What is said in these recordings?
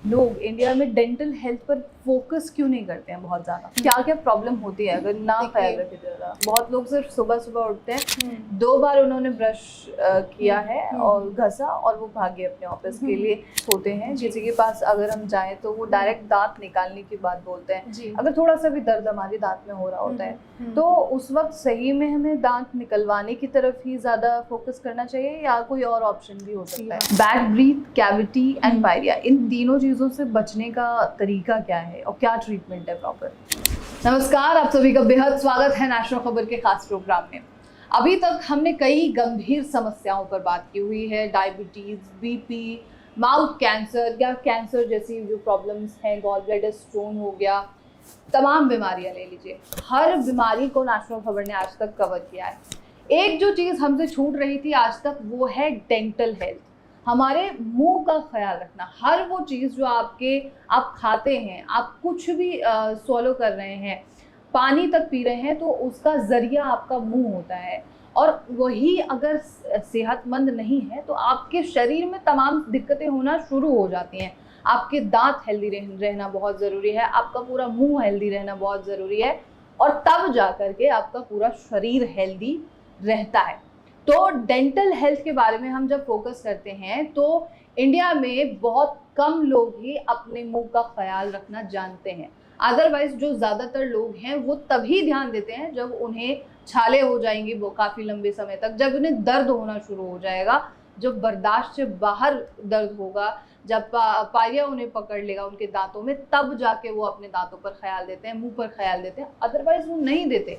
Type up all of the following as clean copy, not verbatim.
लोग इंडिया में dental health पर फोकस क्यों नहीं करते हैं बहुत ज़्यादा? क्या क्या प्रॉब्लम होती है अगर ना ख्याल रखे ज़्यादा? बहुत लोग सिर्फ सुबह सुबह उठते हैं, 2 बार उन्होंने ब्रश किया है और घसा और वो भागे अपने ऑफिस के लिए होते हैं। किसी के पास अगर हम जाएं तो वो डायरेक्ट दांत निकालने की बात बोलते हैं। अगर थोड़ा सा भी दर्द हमारे दांत में हो रहा होता है तो उस वक्त सही में हमें दांत निकलवाने की तरफ ही ज़्यादा फोकस करना चाहिए या कोई और ऑप्शन भी हो सकता है? Bad breath, cavity and pyorrhea, इन तीनों चीज़ों से बचने का तरीका क्या है और क्या ट्रीटमेंट है प्रॉपर? नमस्कार, आप सभी का बेहद स्वागत है नेशनल खबर के खास प्रोग्राम में। अभी तक हमने कई गंभीर समस्याओं पर बात की हुई है। डायबिटीज, बीपी, माउथ कैंसर या कैंसर जैसी जो प्रॉब्लम्स हैं, गॉल ब्लैडर स्टोन हो गया, तमाम बीमारियां ले लीजिए। हर बीमारी को नेशनल खबर ने आज तक कवर किया है। एक जो चीज़ हमसे छूट रही थी आज तक वो है डेंटल हेल्थ। हमारे मुंह का ख्याल रखना। हर वो चीज़ जो आप खाते हैं, आप कुछ भी स्वॉलो कर रहे हैं, पानी तक पी रहे हैं, तो उसका ज़रिया आपका मुंह होता है। और वही अगर सेहतमंद नहीं है तो आपके शरीर में तमाम दिक्कतें होना शुरू हो जाती हैं। आपके दांत हेल्दी रहना बहुत ज़रूरी है, आपका पूरा मुंह हेल्दी रहना बहुत ज़रूरी है, और तब जा कर के आपका पूरा शरीर हेल्दी रहता है। तो डेंटल हेल्थ के बारे में हम जब फोकस करते हैं तो इंडिया में बहुत कम लोग ही अपने मुंह का ख्याल रखना जानते हैं। अदरवाइज जो ज़्यादातर लोग हैं वो तभी ध्यान देते हैं जब उन्हें छाले हो जाएंगी वो काफ़ी लंबे समय तक, जब उन्हें दर्द होना शुरू हो जाएगा, जब बर्दाश्त से बाहर दर्द होगा, जब पायरिया उन्हें पकड़ लेगा उनके दांतों में, तब जाके वो अपने दांतों पर ख्याल देते हैं, मुंह पर ख्याल देते हैं। अदरवाइज वो नहीं देते।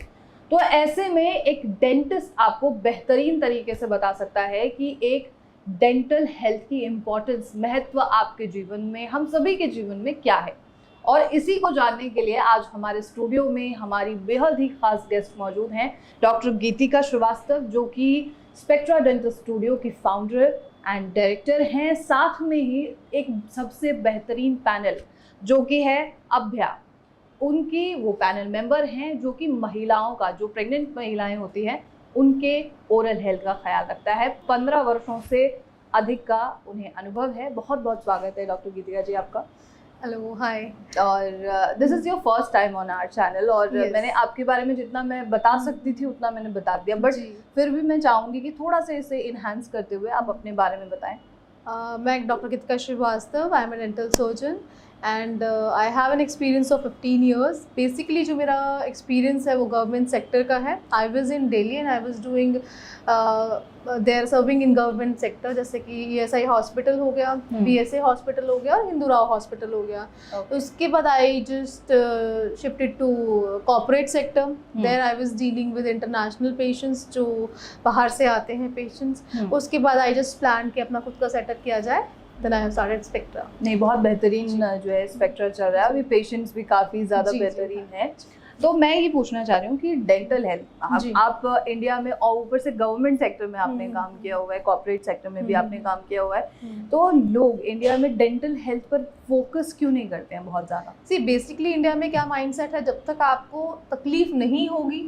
तो ऐसे में एक डेंटिस्ट आपको बेहतरीन तरीके से बता सकता है कि एक डेंटल हेल्थ की इम्पोर्टेंस, महत्व आपके जीवन में, हम सभी के जीवन में क्या है। और इसी को जानने के लिए आज हमारे स्टूडियो में हमारी बेहद ही खास गेस्ट मौजूद हैं, डॉक्टर गीतिका श्रीवास्तव, जो कि स्पेक्ट्रा डेंटल स्टूडियो की फाउंडर एंड डायरेक्टर हैं। साथ में ही एक सबसे बेहतरीन पैनल जो कि है अभ्या, उनकी वो पैनल मेंबर हैं जो कि महिलाओं का, जो प्रेग्नेंट महिलाएं होती हैं, उनके ओरल हेल्थ का ख्याल रखता है। 15 वर्षों से अधिक का उन्हें अनुभव है। बहुत बहुत स्वागत है डॉक्टर गीतिका जी आपका। Hello, hi. और this is your first time on our channel, और मैंने आपके बारे में जितना मैं बता सकती थी उतना मैंने बता दिया, बट फिर भी मैं चाहूँगी कि थोड़ा सा इसे इन्हांस करते हुए आप अपने बारे में बताएं। मैं doctor Geetika Srivastava, I am a dental surgeon and I have an experience of 15 years। Basically जो मेरा एक्सपीरियंस है वो गवर्नमेंट सेक्टर का है। I was in Delhi and I was doing there serving in government sector, जैसे कि ESI हॉस्पिटल हो गया, BSA हॉस्पिटल हो गया और हिंदूराव हॉस्पिटल हो गया। तो उसके बाद I just shifted to corporate sector. There I was dealing with international patients, जो बाहर से आते हैं पेशेंट्स। उसके बाद आई जस्ट प्लान कि अपना खुद का सेटअप किया जाए। Then I have started Spectra। नहीं, बहुत बेहतरीन जो है स्पेक्ट्रा चल रहा है अभी, पेशेंट्स भी काफ़ी ज़्यादा बेहतरीन है। तो मैं ये पूछना चाह रही हूँ कि डेंटल हेल्थ आप इंडिया में, और ऊपर से गवर्नमेंट सेक्टर में आपने काम किया हुआ है, कॉर्पोरेट सेक्टर में भी आपने काम किया हुआ है, तो लोग इंडिया में डेंटल हेल्थ पर फोकस क्यों नहीं करते हैं बहुत ज़्यादा? सी बेसिकली इंडिया में क्या माइंडसेट है, जब तक आपको तकलीफ नहीं होगी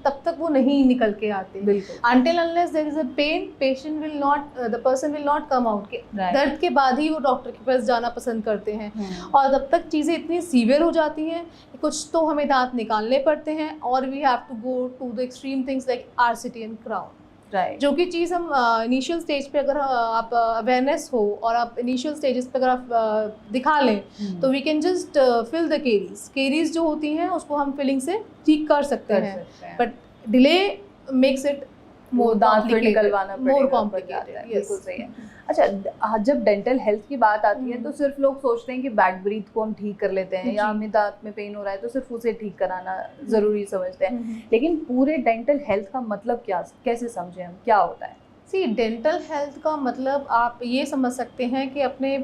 तब तक वो नहीं निकल के आते। Until unless there is a pain, patient will not, the person will not come out। दर्द के बाद ही वो डॉक्टर के पास जाना पसंद करते हैं। और जब तक चीज़ें इतनी सीवियर हो जाती हैं कि कुछ तो हमें दांत निकालने पड़ते हैं, और we have to go to the extreme things like RCT and crown. जो कि चीज़ हम इनिशियल स्टेज पे अगर आप अवेयरनेस हो और आप इनिशियल स्टेजेस पे अगर आप दिखा लें तो we can just fill the caries जो होती हैं उसको हम फिलिंग से ठीक कर सकते हैं, but delay makes it more निकलवाना मोर कॉम्प्लिकेटेड। बिल्कुल सही है। अच्छा, जब डेंटल हेल्थ की बात आती है तो सिर्फ लोग सोचते हैं कि बैड ब्रीथ को हम ठीक कर लेते हैं, या हमें दांत में पेन हो रहा है तो सिर्फ उसे ठीक कराना ज़रूरी समझते हैं, लेकिन पूरे डेंटल हेल्थ का मतलब क्या, कैसे समझें हम, क्या होता है? डेंटल हेल्थ का मतलब आप ये समझ सकते हैं कि अपने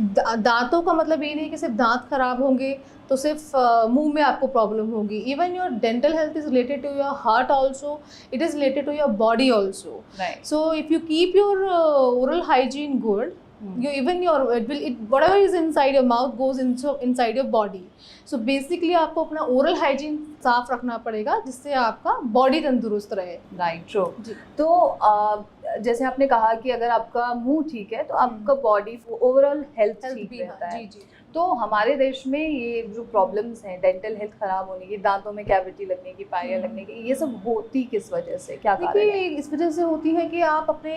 दांतों का मतलब ये नहीं कि सिर्फ दांत खराब होंगे तो सिर्फ मुंह में आपको प्रॉब्लम होगी। Even your dental health is related to your heart also, it is related to your body also. So if you keep your oral hygiene good, you even your whatever is inside your mouth goes inside your body। so basically आपको अपना oral hygiene साफ रखना पड़ेगा जिससे आपका body तंदुरुस्त रहे। Right, true. तो जैसे आपने कहा कि अगर आपका मुंह ठीक है तो आपका बॉडी ओवरऑल हेल्थ ठीक भी रहता है। जी। तो हमारे देश में ये जो प्रॉब्लम्स हैं, डेंटल हेल्थ खराब होने की, दांतों में कैविटी लगने की, पाया लगने की, ये सब होती किस वजह से, क्या कारण है? देखिए इस वजह से होती है कि आप अपने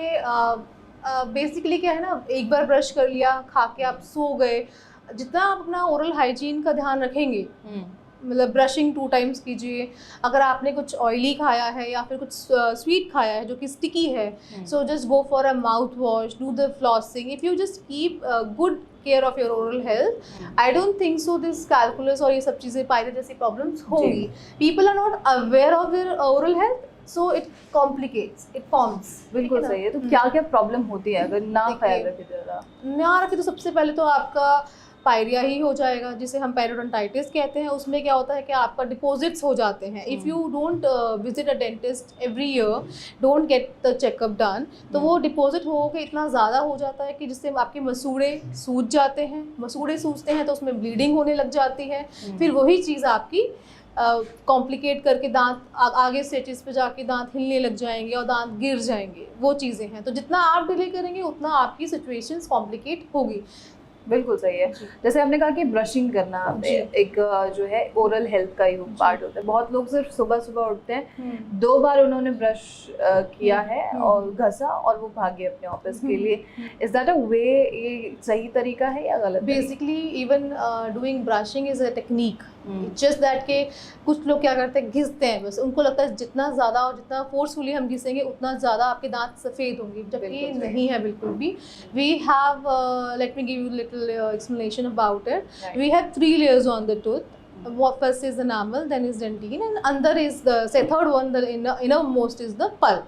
बेसिकली क्या है ना, एक बार ब्रश कर लिया, खा के आप सो गए, जितना आप अपना ओरल हाइजीन का ध्यान रखेंगे, मतलब ब्रशिंग 2 टाइम्स कीजिए। अगर आपने कुछ ऑयली खाया है या फिर कुछ स्वीट खाया है जो कि स्टिकी है, so just go for a mouth wash, do the flossing. If you just keep good care of your oral health, I don't think so this calculus और ये सब चीज़ें पायरे जैसी प्रॉब्लम्स होंगी। People are not aware of their oral health, so it complicates, it forms. बिल्कुल सही है। तो क्या क्या प्रॉब्लम होती है अगर ना ख्याल रखे ज़्यादा? ना रखे तो सबसे पहले तो आपका पायरिया ही हो जाएगा, जिसे हम पेरियोडोंटाइटिस कहते हैं। उसमें क्या होता है कि आपका डिपॉजिट्स हो जाते हैं। If you don't visit a dentist every year, don't get the checkup done, तो वो डिपॉजिट हो के इतना ज़्यादा हो जाता है कि जिससे आपके मसूड़े सूज जाते हैं। मसूड़े सूजते हैं तो उसमें ब्लीडिंग होने लग जाती है। फिर वही चीज़ आपकी कॉम्प्लिकेट करके दांत आगे स्टेजेस पे जाके दांत हिलने लग जाएंगे और दांत गिर जाएंगे। वो चीज़ें हैं। तो जितना आप डिले करेंगे उतना आपकी सिचुएशंस कॉम्प्लिकेट होगी। बिल्कुल सही है। जैसे आपने कहा कि ब्रशिंग करना एक जो है ओरल हेल्थ का ही पार्ट होता है। बहुत लोग सिर्फ सुबह सुबह उठते हैं, 2 बार उन्होंने ब्रश किया है और घसा और वो भागे अपने ऑफिस के लिए। इज दैट अ वे, ये सही तरीका है या गलत? Basically even doing brushing is a technique. Just that के कुछ लोग क्या करते हैं, घिसते हैं बस। उनको लगता है जितना ज़्यादा और जितना फोर्सफुली हम घिसेंगे उतना ज़्यादा आपके दांत सफ़ेद होंगे, जबकि नहीं है बिल्कुल भी। We have let me give you little explanation about it. Right. We have 3 layers on the tooth. First is the enamel, then is dentine, and under is the third one, the innermost is the pulp.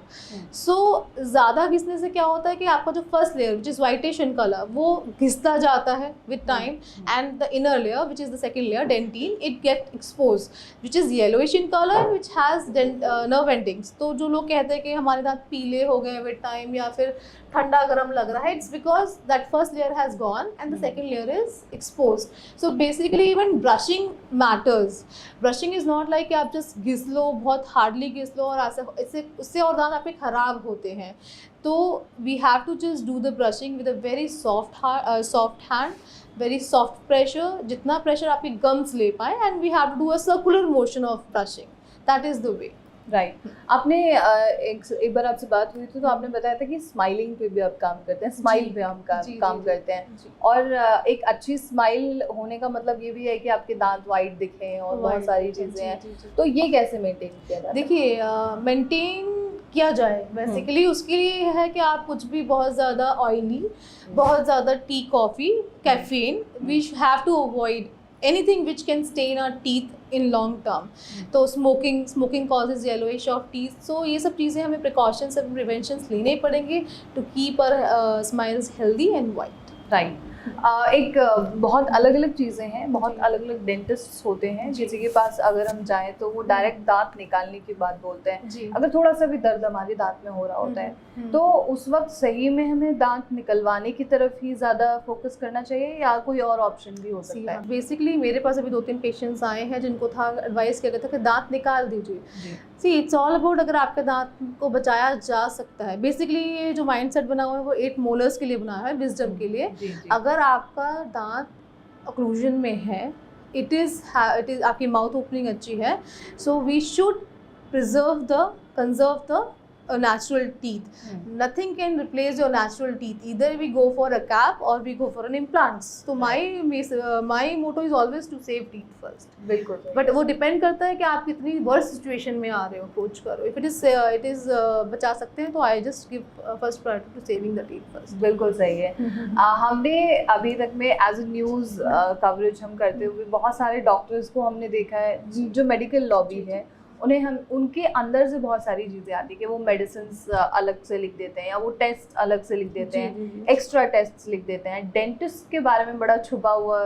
So ज़्यादा घिसने से क्या होता है कि आपका जो first layer which is whitish in color वो घिसता जाता है with time, and the inner layer which is the second layer dentine, it get exposed which is yellowish in color and which has nerve endings. तो जो लोग कहते हैं कि हमारे दांत पीले हो गए with time या फिर ठंडा गर्म लग रहा है, it's because that first layer has gone and the second layer is exposed. So basically even brushing matters. Brushing is not like कि आप just घिस लो, बहुत हार्डली घिस लो और ऐसे उससे और दांत आपके ख़राब होते हैं। तो we have to just do the brushing with a very soft hand, very soft pressure, जितना pressure आपके gums ले पाए, and we have to do a circular motion of brushing. That is the way. Right. आपने एक बार आपसे बात हुई थी तो आपने बताया था कि स्माइलिंग पे भी आप काम करते हैं, स्माइल पे हम काम करते हैं। और एक अच्छी स्माइल होने का मतलब ये भी है कि आपके दांत वाइट दिखें और बहुत सारी चीज़ें हैं। तो ये कैसे मेंटेन किया जाए? देखिए मेंटेन किया जाए बेसिकली उसके लिए है कि आप कुछ भी बहुत ज़्यादा ऑयली, बहुत ज़्यादा tea, coffee, caffeine, we have to avoid anything which can stain our teeth in long term. तो smoking causes yellowish of teeth. So ये सब चीज़ें हमें precautions and preventions लेने पड़ेंगे to keep our smiles healthy and white. Right. एक बहुत अलग अलग चीज़ें हैं, बहुत अलग अलग डेंटिस्ट होते हैं। किसी के पास अगर हम जाएं तो वो डायरेक्ट दांत निकालने की बात बोलते हैं। अगर थोड़ा सा भी दर्द हमारे दांत में हो रहा होता है तो उस वक्त सही में हमें दांत निकलवाने की तरफ ही ज़्यादा फोकस करना चाहिए या कोई और ऑप्शन भी हो सकता है? बेसिकली मेरे पास अभी 2-3 पेशेंट्स आए हैं जिनको था एडवाइस किया गया था कि दांत निकाल दीजिए। सी इट्स ऑल अबाउट अगर आपके दांत को बचाया जा सकता है। बेसिकली ये जो माइंडसेट बना हुआ है वो 8 मोलर्स के लिए बना है, विजडम के लिए। अगर आपका दांत ऑक्लूजन में है, इट इज़ आपकी माउथ ओपनिंग अच्छी है, so we should conserve the natural teeth. Nothing can replace your natural teeth. Either we go for a cap or we go for an implants. So my motto is always to save teeth first. बिल्कुल। But वो depend करता है कि आप कितनी worst situation में आ रहे हो, approach करो। If it is बचा सकते हैं तो I just give first priority to saving the teeth first. बिल्कुल सही है। हमने अभी तक में एज ए न्यूज़ कवरेज हम करते हुए बहुत सारे डॉक्टर्स को हमने देखा है जो मेडिकल लॉबी है, उन्हें हम उनके अंदर से बहुत सारी चीज़ें आती है कि वो मेडिसिन अलग से लिख देते हैं या वो टेस्ट अलग से लिख देते हैं, एक्स्ट्रा टेस्ट लिख देते हैं। डेंटिस्ट के बारे में बड़ा छुपा हुआ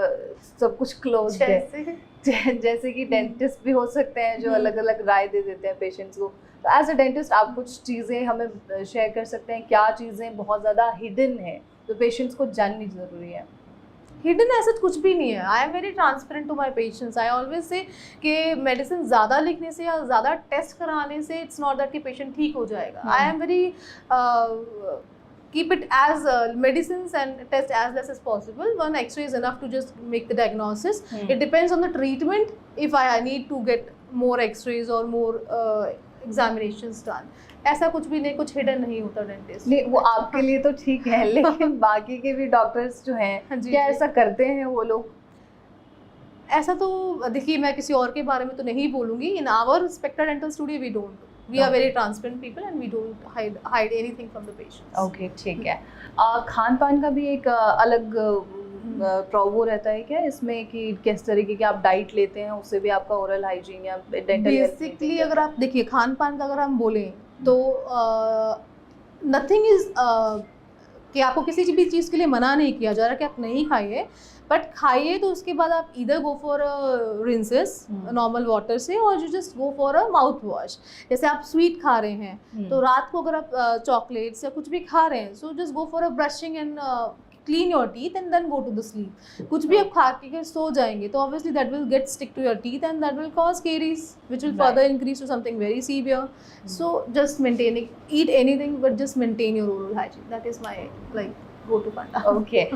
सब कुछ क्लोज है, जैसे कि डेंटिस्ट भी हो सकते हैं जो अलग अलग राय दे देते हैं पेशेंट्स को। तो एज अ डेंटिस्ट आप कुछ चीज़ें हमें शेयर कर सकते हैं, क्या चीज़ें बहुत ज़्यादा हिडन है तो पेशेंट्स को जाननी ज़रूरी है? हिडन ऐसा कुछ भी नहीं है. I am very transparent to my patients. I always say कि मेडिसिन ज़्यादा लिखने से या ज़्यादा टेस्ट कराने से इट्स नॉट दैट कि पेशेंट ठीक हो जाएगा. आई am very keep it as medicines and test as less as possible. One X-ray is enough to just make the diagnosis. It depends on the treatment. If I need to get more X-rays or more examinations done. ऐसा कुछ भी नहीं, कुछ hidden नहीं होता dentist. नहीं, वो आपके लिए तो ठीक है, लेकिन बाकी के भी डॉक्टर्स जो हैं क्या ऐसा करते हैं वो लोग? ऐसा तो देखिए, मैं किसी और के बारे में तो नहीं बोलूँगी. In our Spectra dental studio we don't. We are very transparent people and we don't hide anything from the patients. Okay, ठीक है. खान पान का भी एक अलग वो रहता है क्या इसमें कि किस तरीके की आप डाइट लेते हैं, उससे भी आपका ओरल हाइजीन या डेंटल बेसिकली अगर आप देखिए खान पान का अगर हम बोलें तो नथिंग इज कि आपको किसी भी चीज़ के लिए मना नहीं किया जा रहा कि आप नहीं खाइए, बट खाइए तो उसके बाद आप इधर go for rinses normal water से, और you just go for a mouth wash. जैसे आप स्वीट खा रहे हैं तो रात को अगर आप चॉकलेट्स या कुछ भी खा रहे हैं, सो just go for a brushing and clean your teeth and then go to the sleep. कुछ भी आप खा के सो जाएंगे तो obviously that will get stick to your teeth and that will cause caries which will further increase to something very severe. So just maintaining, eat anything but just maintain your oral hygiene. That is my like go to funda. Okay.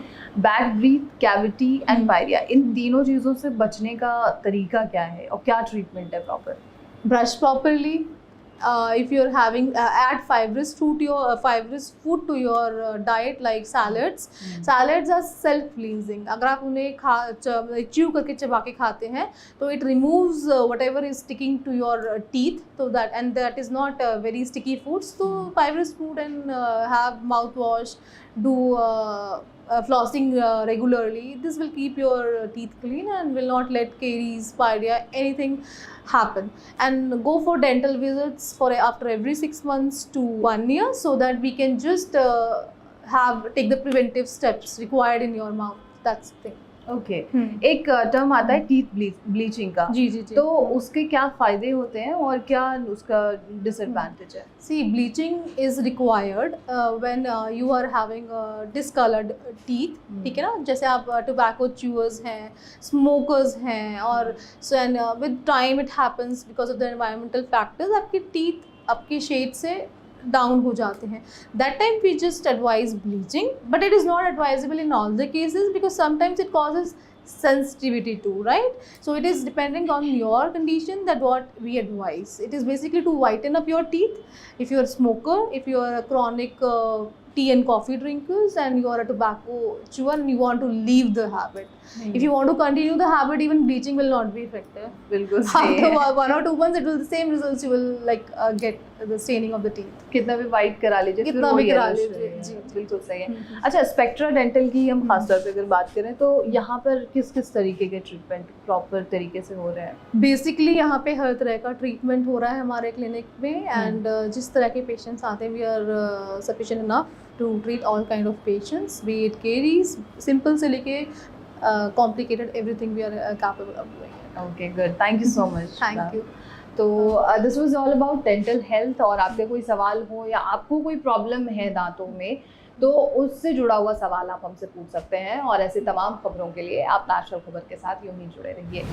Bad breath, cavity and pyorrhea, इन तीनों चीज़ों से बचने का तरीका क्या है और क्या ट्रीटमेंट है proper? Brush properly. If you're having add fibrous food to your diet like salads. Salads are self cleansing. अगर आप उन्हें chew करके चबा के खाते हैं तो it removes whatever is sticking to your teeth, so that is not very sticky foods. So fibrous food and have mouthwash, do flossing regularly. This will keep your teeth clean and will not let caries, pyorrhea, anything happen. And go for dental visits for after every 6 months to 1 year, so that we can just take the preventive steps required in your mouth. That's the thing. Okay. एक term आता है teeth bleaching का. जी. तो उसके क्या फायदे होते हैं और क्या उसका डिसएडवांटेज है? See, bleaching is required when you are having discolored teeth. ठीक है ना, जैसे आप tobacco chewers हैं, smokers हैं, और so and with time it happens because of the environmental factors आपके teeth आपके shade से डाउन हो जाते हैं. That time we just advise bleaching, but it is not advisable in all the cases because sometimes it causes sensitivity too, right? So it is depending on your condition that what we advise. It is basically to whiten up your teeth. If you are a smoker, if you are a chronic tea and coffee drinkers, and you are a tobacco chewer and you want to leave the habit. If you want to continue the habit, even bleaching will not be effective. बिल्कुल After 1 or 2 months, it will the same results you will like get the staining of the teeth. कितना भी white करा लीजिए, कितना भी करा लीजिए. जी, बिल्कुल सही है. अच्छा, स्पेक्ट्रा डेंटल की हम खासतौर पे अगर बात करें तो यहाँ पर किस तरीके के ट्रीटमेंट प्रॉपर तरीके से हो रहे हैं? बेसिकली यहाँ पे हर तरह का ट्रीटमेंट हो रहा है हमारे क्लिनिक में, एंड जिस तरह के पेशेंट्स आते हैं we are sufficient enough to treat all kind of patients, be it caries, simple से लेके complicated, everything we are capable of doing. Okay, good. Thank you so much. Thank you. तो this was all about dental health. और आपके कोई सवाल हो या आपको कोई प्रॉब्लम है दांतों में तो उससे जुड़ा हुआ सवाल आप हमसे पूछ सकते हैं. और ऐसे तमाम खबरों के लिए आप नेशनल खबर के साथ यूं ही जुड़े रहिए.